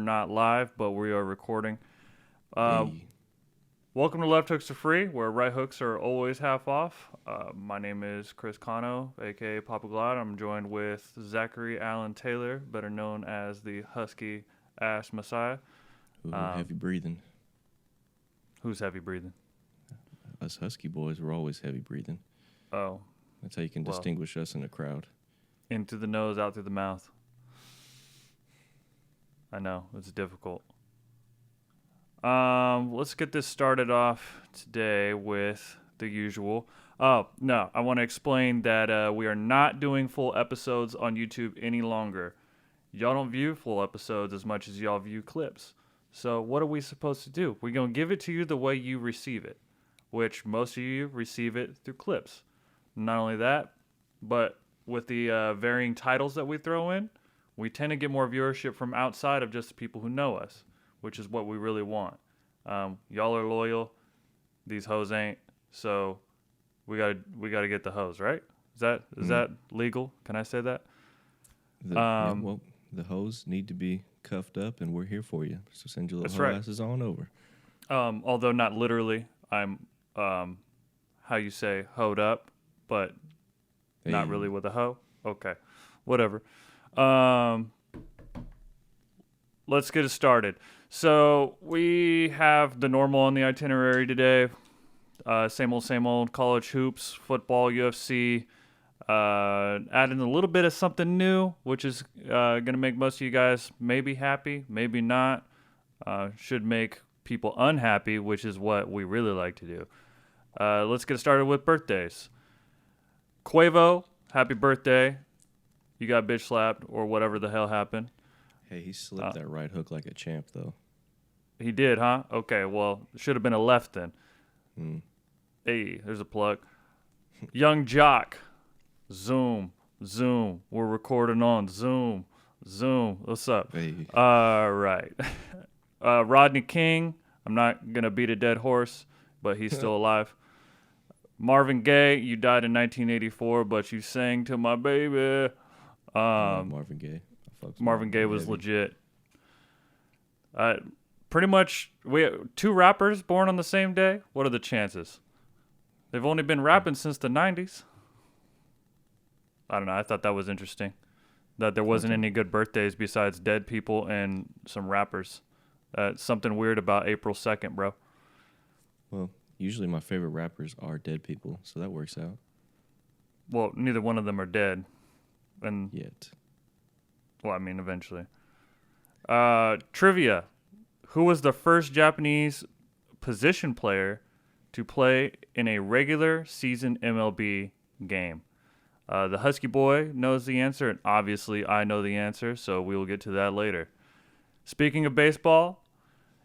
not live, but we are recording. Hey. Welcome to Left Hooks are Free, where right hooks are always half off. My name is Chris Cano, aka Papa Glad. I'm joined with Zachary Allen Taylor, better known as the Husky Messiah. Ooh, heavy breathing. Who's heavy breathing? Us Husky boys, we're always heavy breathing. Oh. That's how you can distinguish us in a crowd. In through the nose, out through the mouth. I know, it's difficult. Let's get this started off today with the usual. Oh, no, I want to explain that we are not doing full episodes on YouTube any longer. Y'all don't view full episodes as much as y'all view clips. So what are we supposed to do? We're going to give it to you the way you receive it, which most of you receive it through clips. Not only that, but with the varying titles that we throw in, we tend to get more viewership from outside of just the people who know us, which is what we really want. Y'all are loyal. These hoes ain't. So we gotta get the hoes, right? Is that legal? Can I say that? Well, the hoes need to be cuffed up, and we're here for you. So send your little hoe asses on over. Although not literally, I'm how you say hoed up, but not really with a hoe. Okay, whatever. Let's get it started. So we have the normal on the itinerary today. Same old college hoops, football, UFC. Adding a little bit of something new, which is going to make most of you guys maybe happy, maybe not. Should make people unhappy, which is what we really like to do. Let's get started with birthdays. Quavo, happy birthday. You got bitch slapped or whatever the hell happened. Hey, he slipped that right hook like a champ, though. He did, huh? Okay, well, should have been a left then. Hey, there's a plug. Young Jock, Zoom. We're recording on Zoom. What's up? Hey. All right. Rodney King, I'm not going to beat a dead horse, but he's still alive. Marvin Gaye, you died in 1984, but you sang to my baby. Marvin Gaye. Marvin Gaye was legit. Pretty much, we have 2 rappers born on the same day. What are the chances? They've only been rapping since the 90s. I don't know. I thought that was interesting. That there wasn't any good birthdays besides dead people and some rappers. Something weird about April 2nd, bro. Well, usually my favorite rappers are dead people, so that works out. Well, neither one of them are dead. And yet. Well, I mean, eventually. Trivia. Who was the first Japanese position player to play in a regular season MLB game? The Husky boy knows the answer, and obviously I know the answer, so we will get to that later. Speaking of baseball,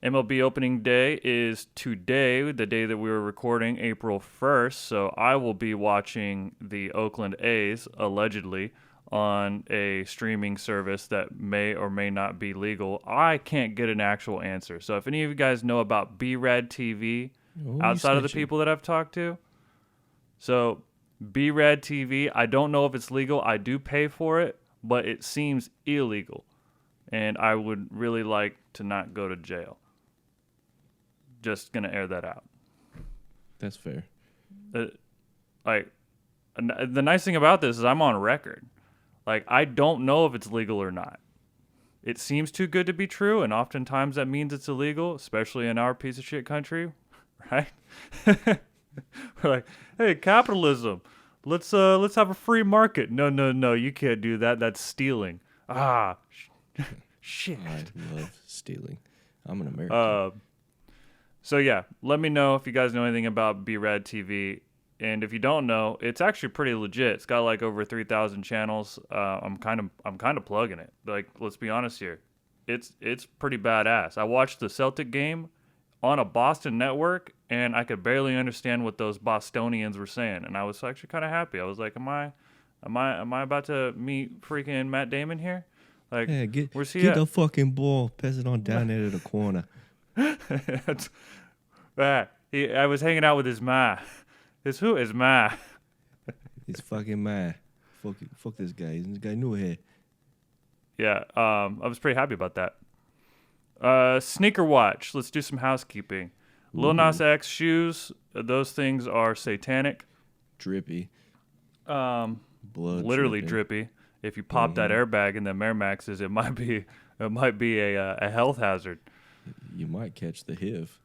MLB opening day is today, the day that we were recording, April 1st, so I will be watching the Oakland A's, allegedly, on a streaming service that may or may not be legal. I can't get an actual answer. So if any of you guys know about B-Rad TV, outside of the people that I've talked to, so B-Rad TV, I don't know if it's legal. I do pay for it, but it seems illegal. And I would really like to not go to jail. Just going to air that out. That's fair. The nice thing about this is I'm on record. I don't know if it's legal or not. It seems too good to be true, and oftentimes that means it's illegal, especially in our piece of shit country, right? We're like, hey, capitalism. Let's have a free market. No, you can't do that. That's stealing. Shit. I love stealing. I'm an American. So yeah, let me know if you guys know anything about B-Rad TV. And if you don't know, it's actually pretty legit. It's got over 3,000 channels. I'm kind of plugging it. Let's be honest here. It's pretty badass. I watched the Celtic game on a Boston network, and I could barely understand what those Bostonians were saying. And I was actually kind of happy. I was like, am I about to meet freaking Matt Damon here? Hey, get the fucking ball. Pass it on down there to the corner. I was hanging out with his ma. His who is ma? He's fucking ma. Fuck this guy. This guy new here. Yeah, I was pretty happy about that. Sneaker watch. Let's do some housekeeping. Lil Nas X shoes. Those things are satanic. Drippy. Blood. Literally drippy. If you pop that airbag in the Air Maxes, it might be a health hazard. You might catch the HIV.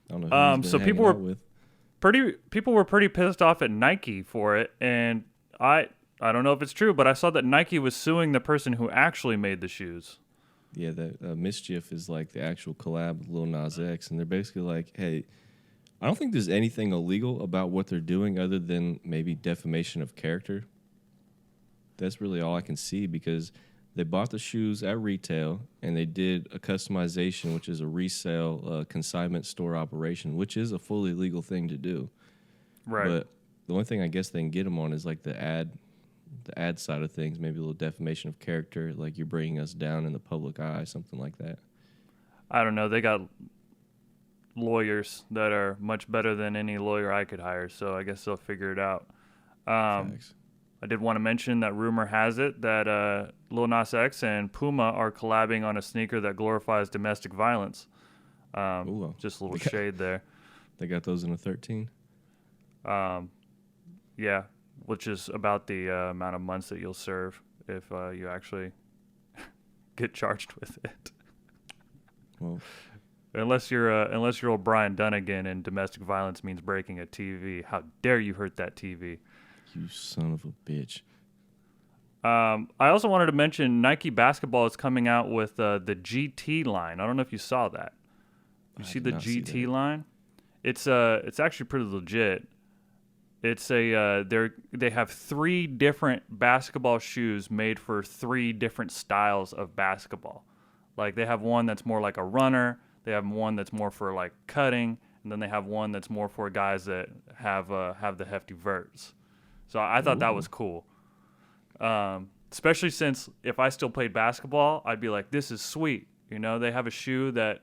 I don't know who so people were pretty pissed off at Nike for it, and I don't know if it's true, but I saw that Nike was suing the person who actually made the shoes. Yeah, that Mischief is like the actual collab with Lil Nas X, and they're basically like, hey, I don't think there's anything illegal about what they're doing other than maybe defamation of character. That's really all I can see, because they bought the shoes at retail and they did a customization, which is a resale consignment store operation, which is a fully legal thing to do. Right. But the only thing I guess they can get them on is like the ad side of things, maybe a little defamation of character, like you're bringing us down in the public eye, something like that. I don't know. They got lawyers that are much better than any lawyer I could hire, so I guess they'll figure it out. Thanks. I did want to mention that rumor has it that Lil Nas X and Puma are collabing on a sneaker that glorifies domestic violence. Just a little shade there. They got those in a 13? Yeah, which is about the amount of months that you'll serve if you actually get charged with it. Well, unless you're old Brian Dunnigan and domestic violence means breaking a TV. How dare you hurt that TV? You son of a bitch. I also wanted to mention Nike basketball is coming out with the GT line. I don't know if you saw that. You see the GT line? It's actually pretty legit. It's they have 3 different basketball shoes made for 3 different styles of basketball. Like they have one that's more like a runner, they have one that's more for like cutting, and then they have one that's more for guys that have the hefty verts. So I thought that was cool. Especially since if I still played basketball, I'd be like, this is sweet. You know, they have a shoe that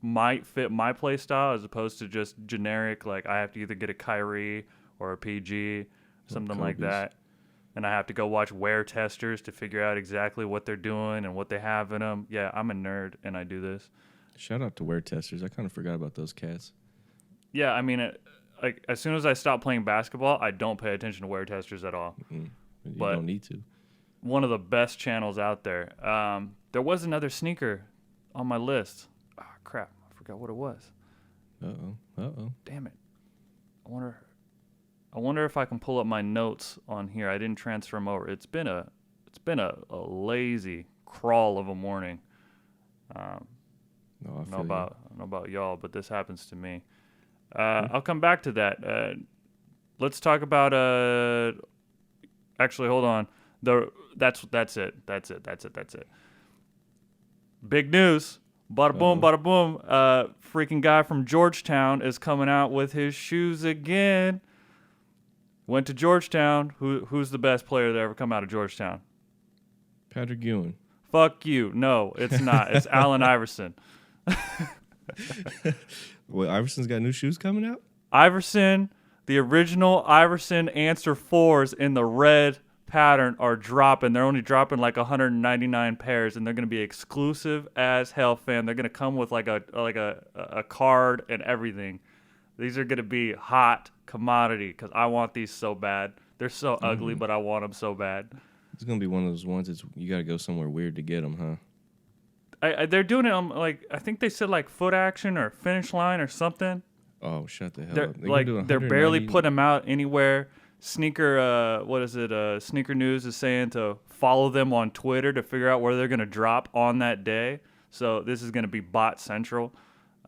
might fit my play style as opposed to just generic, like I have to either get a Kyrie or a PG, something like that. And I have to go watch wear testers to figure out exactly what they're doing and what they have in them. Yeah, I'm a nerd and I do this. Shout out to wear testers. I kind of forgot about those cats. Yeah, I mean, like as soon as I stop playing basketball, I don't pay attention to wear testers at all. You don't need to. One of the best channels out there. There was another sneaker on my list. Oh, crap. I forgot what it was. Uh-oh. Damn it. I wonder if I can pull up my notes on here. I didn't transfer them over. It's been a lazy crawl of a morning. I don't know about y'all, but this happens to me. I'll come back to that. Let's talk about actually, hold on. That's it. Big news. Bada boom, bada boom. Freaking guy from Georgetown is coming out with his shoes again. Went to Georgetown. Who's the best player that ever come out of Georgetown? Patrick Ewing. Fuck you. No, it's not. It's Allen Iverson. Well, Iverson's got new shoes coming out? Iverson, the original Iverson Answer 4s in the red pattern are dropping. They're only dropping like 199 pairs, and they're going to be exclusive as hell, fam. They're going to come with like a card and everything. These are going to be hot commodity because I want these so bad. They're so ugly, but I want them so bad. It's going to be one of those ones you got to go somewhere weird to get them, huh? They're doing it on, like, I think they said, like, Foot Action or Finish Line or something. Oh, shut the hell up. They're barely putting them out anywhere. Sneaker News is saying to follow them on Twitter to figure out where they're going to drop on that day. So this is going to be bot central.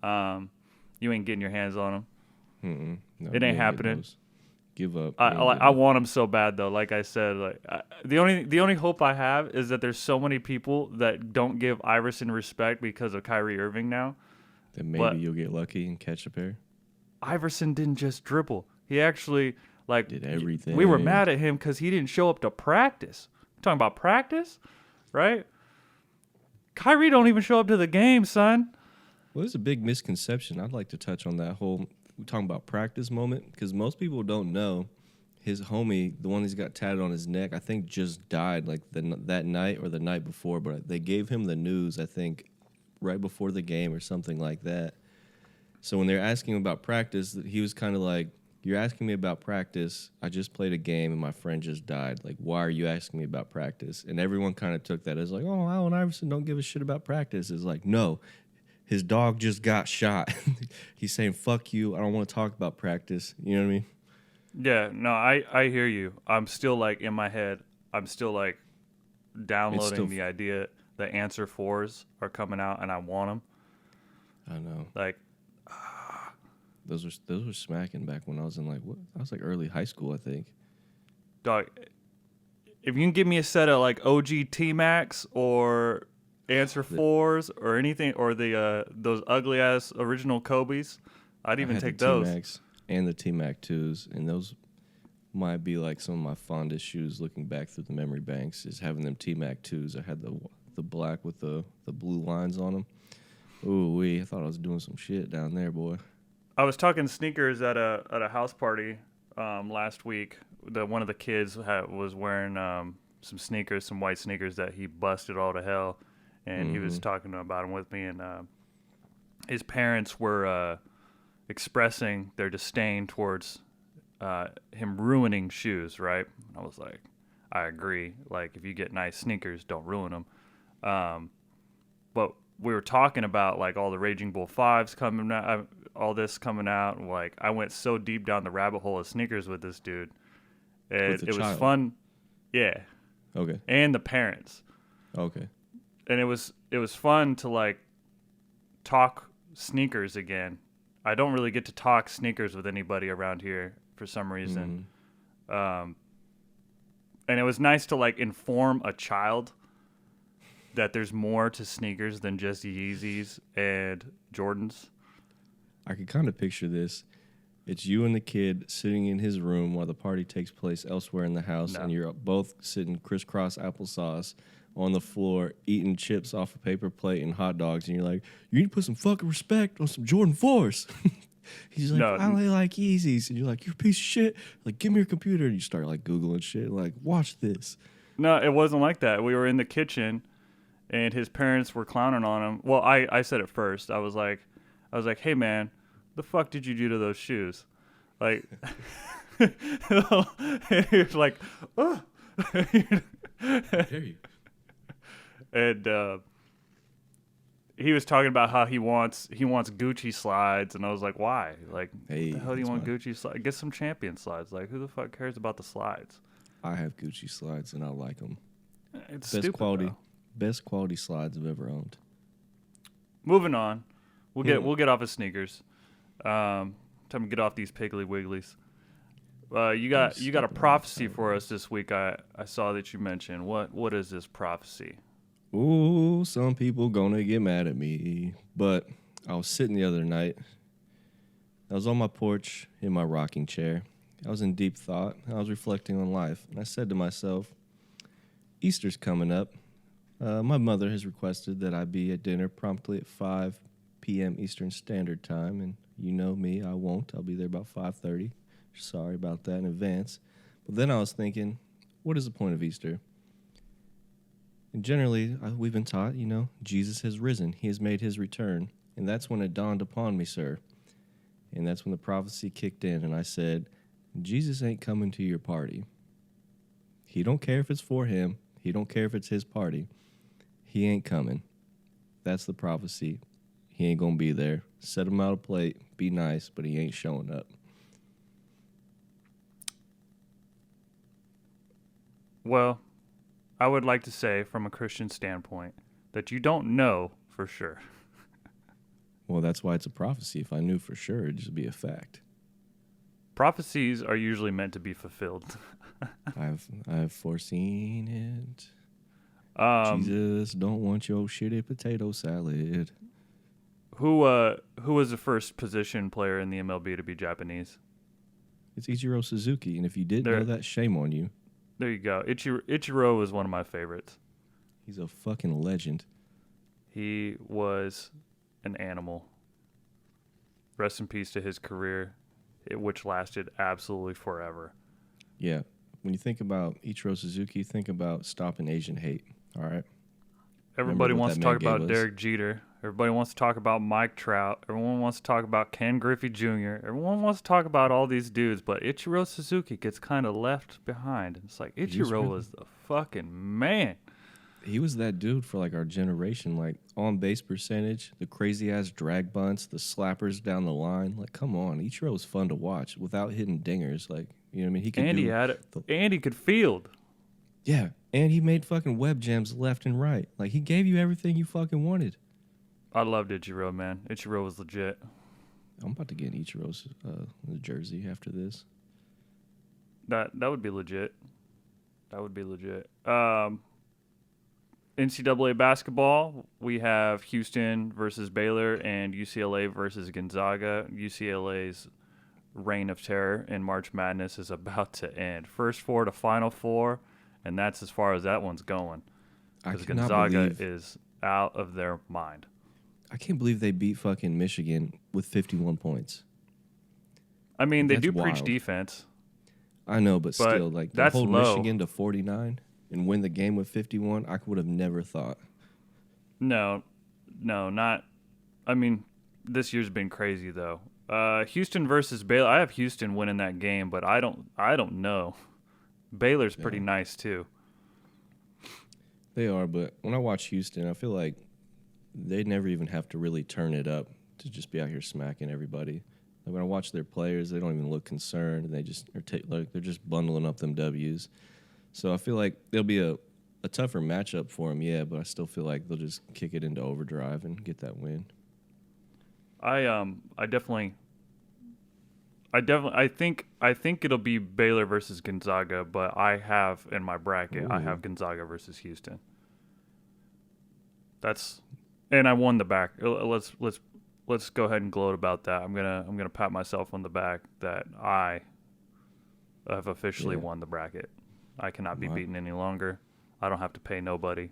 You ain't getting your hands on them. No, it ain't happening. Give up. I want them so bad though. Like I said, the only hope I have is that there's so many people that don't give Iverson respect because of Kyrie Irving now. Then maybe you'll get lucky and catch a pair. Iverson didn't just dribble. He actually did everything. We were mad at him because he didn't show up to practice. We're talking about practice, right? Kyrie don't even show up to the game, son. Well, there's a big misconception. I'd like to touch on that whole we're talking about practice moment, because most people don't know his homie, the one he's got tatted on his neck, I think just died like that night or the night before, but they gave him the news, I think, right before the game or something like that. So when they're asking him about practice, he was kind of like, you're asking me about practice. I just played a game and my friend just died. Like, why are you asking me about practice? And everyone kind of took that as like, oh, Allen Iverson don't give a shit about practice. It's like, no, his dog just got shot. He's saying, fuck you. I don't want to talk about practice. You know what I mean? Yeah, no, I hear you. I'm still like in my head. I'm still like downloading the idea that answer 4s are coming out and I want them. I know. Like, those were smacking back when I was in like what? I was like early high school, I think. dog, if you can give me a set of like OG T-Max or answer 4s or anything, or the those ugly ass original Kobe's, I'd even take those. T-Max and the T-Mac 2s, and those might be like some of my fondest shoes looking back through the memory banks is having them T-Mac 2s. I had the black with the blue lines on them. Ooh wee! I thought I was doing some shit down there, boy. I was talking sneakers at a house party last week. One of the kids was wearing some sneakers, some white sneakers that he busted all to hell, and he was talking about them with me. And his parents were expressing their disdain towards him ruining shoes. Right? And I was like, I agree. Like, if you get nice sneakers, don't ruin them. But we were talking about like all the Raging Bull 5s coming out, all this coming out, and like I went so deep down the rabbit hole of sneakers with this dude. It was fun. Yeah. Okay. And the parents. Okay. And it was fun to like talk sneakers again. I don't really get to talk sneakers with anybody around here for some reason. And it was nice to like inform a child that there's more to sneakers than just Yeezys and Jordans. I could kind of picture this. It's you and the kid sitting in his room while the party takes place elsewhere in the house, and you're both sitting crisscross applesauce on the floor, eating chips off a paper plate and hot dogs, and you're like, you need to put some fucking respect on some Jordan 4s. He's like, I only like Yeezys. And you're like, you're a piece of shit. Like, give me your computer. And you start, like, Googling shit. Like, watch this. No, it wasn't like that. We were in the kitchen, and his parents were clowning on him. Well, I said it first. I was like, hey, man, the fuck did you do to those shoes? Like, and he was like, oh. Dare you? And he was talking about how he wants Gucci slides, and I was like, why? Like, hey, what the hell do you want Gucci slides? Get some Champion slides. Like, who the fuck cares about the slides? I have Gucci slides, and I like them. It's stupid, best quality slides I've ever owned. Moving on, we'll get off of sneakers. Time to get off these Piggly Wigglies. You got a prophecy for us this week. I saw that you mentioned. What is this prophecy? Ooh, some people gonna get mad at me. But I was sitting the other night. I was on my porch in my rocking chair. I was in deep thought. I was reflecting on life. And I said to myself, Easter's coming up. My mother has requested that I be at dinner promptly at 5 p.m. Eastern Standard Time. And you know me, I won't. I'll be there about 5:30. Sorry about that in advance. But then I was thinking, what is the point of Easter? And generally, we've been taught, Jesus has risen. He has made his return. And that's when it dawned upon me, sir. And that's when the prophecy kicked in. And I said, Jesus ain't coming to your party. He don't care if it's for him. He don't care if it's his party. He ain't coming. That's the prophecy. He ain't going to be there. Set him out a plate. Be nice, but he ain't showing up. Well, I would like to say from a Christian standpoint that you don't know for sure. Well, that's why it's a prophecy. If I knew for sure, it'd just be a fact. Prophecies are usually meant to be fulfilled. I've foreseen it. Jesus don't want your shitty potato salad. Who was the first position player in the MLB to be Japanese? It's Ichiro Suzuki, and if you didn't know that, shame on you. There you go. Ichiro is one of my favorites. He's a fucking legend. He was an animal. Rest in peace to his career, which lasted absolutely forever. Yeah. When you think about Ichiro Suzuki, think about stopping Asian hate. All right. Everybody wants to talk about Derek Jeter. Everybody wants to talk about Mike Trout. Everyone wants to talk about Ken Griffey Jr. Everyone wants to talk about all these dudes, but Ichiro Suzuki gets kind of left behind. It's like Ichiro was the fucking man. He was that dude for like our generation, like on base percentage, the crazy ass drag bunts, the slappers down the line. Like, come on, Ichiro was fun to watch without hitting dingers. Like, you know what I mean? He could Had it. And he could field. Yeah, and he made fucking web gems left and right. Like, he gave you everything you fucking wanted. I loved Ichiro, man. Ichiro was legit. I'm about to get Ichiro's jersey after this. That would be legit. That would be legit. NCAA basketball, we have Houston versus Baylor and UCLA versus Gonzaga. UCLA's reign of terror in March Madness is about to end. First four to Final Four, and that's as far as that one's going. Because Gonzaga is out of their mind. I can't believe they beat fucking Michigan with 51 points. I mean, they That's do wild. preach defense. I know, but still, like, to that's hold low. Michigan to 49 and win the game with 51, I would have never thought. No, not. I mean, this year's been crazy though. Houston versus Baylor. I have Houston winning that game, but I don't know. Baylor's pretty nice too. They are, but when I watch Houston, I feel like they never even have to really turn it up to just be out here smacking everybody. Like when I watch their players, they don't even look concerned, and they just they're just bundling up them W's. So I feel like there'll be a tougher matchup for them, yeah, but I still feel like they'll just kick it into overdrive and get that win. I think it'll be Baylor versus Gonzaga, but I have in my bracket I have Gonzaga versus Houston. And I won the back. Let's go ahead and gloat about that. I'm gonna pat myself on the back that I have officially won the bracket. I cannot be beaten any longer. I don't have to pay nobody.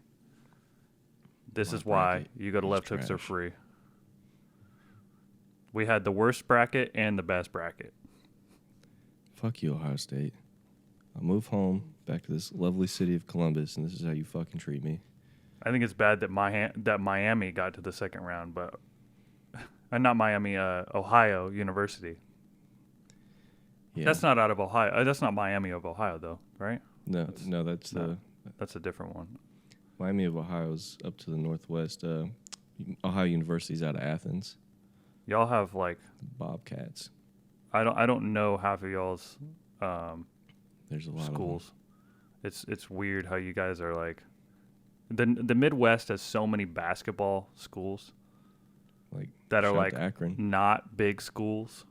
This is why you go to Left Hooks are free. We had the worst bracket and the best bracket. Fuck you, Ohio State. I'll move home back to this lovely city of Columbus, and this is how you fucking treat me. I think it's bad that Miami got to the second round, but not Miami, Ohio University. Yeah. That's not out of Ohio. That's not Miami of Ohio, though, right? No, that's a different one. Miami of Ohio's up to the northwest. Ohio University's out of Athens. Y'all have like Bobcats. I don't know half of y'all's There's a lot schools. Of them. It's weird how you guys are like the Midwest has so many basketball schools like that are like Akron, not big schools,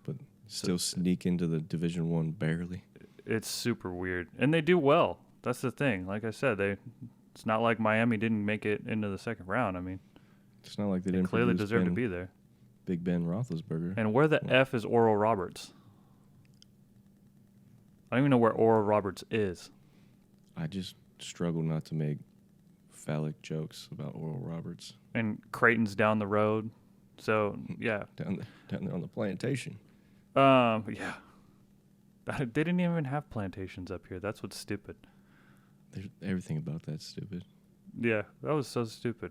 but still sneak into the Division I barely. It's super weird, and they do well. That's the thing. Like I said, it's not like Miami didn't make it into the second round. I mean, it's not like they didn't clearly deserve to be there. Big Ben Roethlisberger. And where the F is Oral Roberts? I don't even know where Oral Roberts is. I just struggle not to make phallic jokes about Oral Roberts. And Creighton's down the road, so yeah. Down there on the plantation. Yeah. They didn't even have plantations up here. That's what's stupid. Everything about that's stupid. Yeah, that was so stupid.